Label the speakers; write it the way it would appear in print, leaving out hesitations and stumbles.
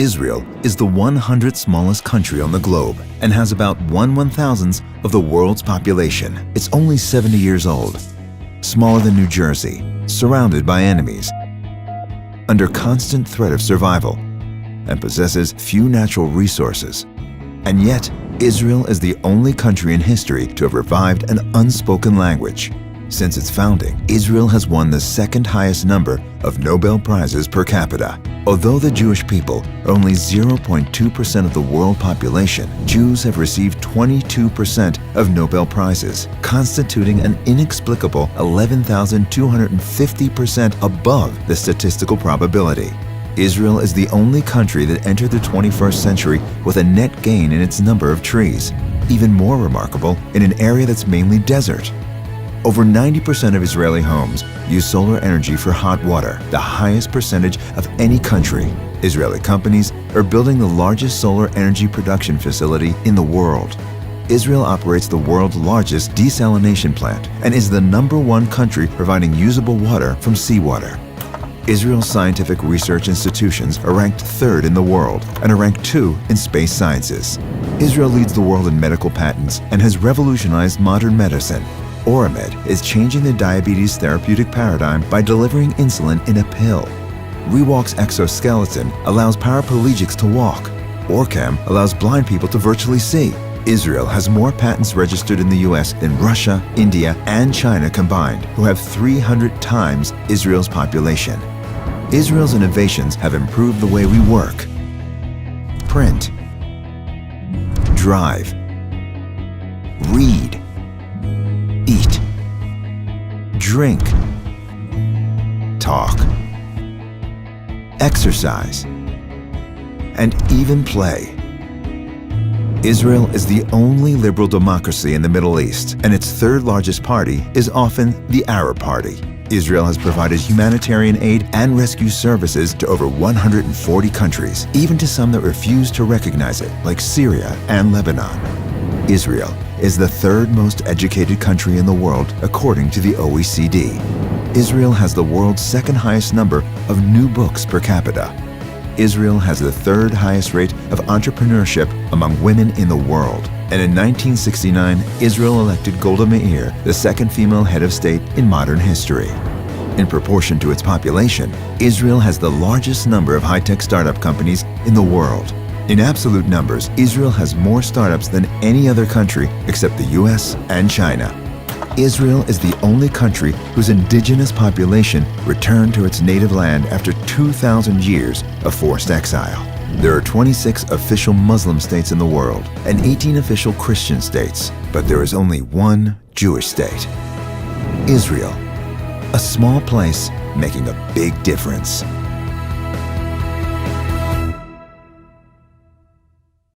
Speaker 1: Israel is the 100th smallest country on the globe and has about 1/1000th of the world's population. It's only 70 years old, smaller than New Jersey, surrounded by enemies, under constant threat of survival, and possesses few natural resources. And yet, Israel is the only country in history to have revived an unspoken language. Since its founding, Israel has won the second highest number of Nobel Prizes per capita. Although the Jewish people are only 0.2% of the world population, Jews have received 22% of Nobel Prizes, constituting an inexplicable 11,250% above the statistical probability. Israel is the only country that entered the 21st century with a net gain in its number of trees, even more remarkable in an area that's mainly desert. Over 90% of Israeli homes use solar energy for hot water, the highest percentage of any country. Israeli companies are building the largest solar energy production facility in the world. Israel operates the world's largest desalination plant and is the #1 country providing usable water from seawater. Israel's scientific research institutions are ranked 3rd in the world and are ranked 2 in space sciences. Israel leads the world in medical patents and has revolutionized modern medicine. Oramed is changing the diabetes therapeutic paradigm by delivering insulin in a pill. Rewalk's exoskeleton allows paraplegics to walk. Orcam allows blind people to virtually see. Israel has more patents registered in the US than Russia, India, and China combined, who have 300 times Israel's population. Israel's innovations have improved the way we work, print, drive, read, eat, drink, talk, exercise, and even play. Israel is the only liberal democracy in the Middle East, and its 3rd largest party is often the Arab Party. Israel has provided humanitarian aid and rescue services to over 140 countries, even to some that refuse to recognize it, like Syria and Lebanon. Israel is the 3rd most educated country in the world, according to the OECD. Israel has the world's 2nd highest number of new books per capita. Israel has the 3rd highest rate of entrepreneurship among women in the world. And in 1969, Israel elected Golda Meir the 2nd female head of state in modern history. In proportion to its population, Israel has the largest number of high-tech startup companies in the world. In absolute numbers, Israel has more startups than any other country except the US and China. Israel is the only country whose indigenous population returned to its native land after 2,000 years of forced exile. There are 26 official Muslim states in the world and 18 official Christian states, but there is only one Jewish state. Israel, a small place making a big difference.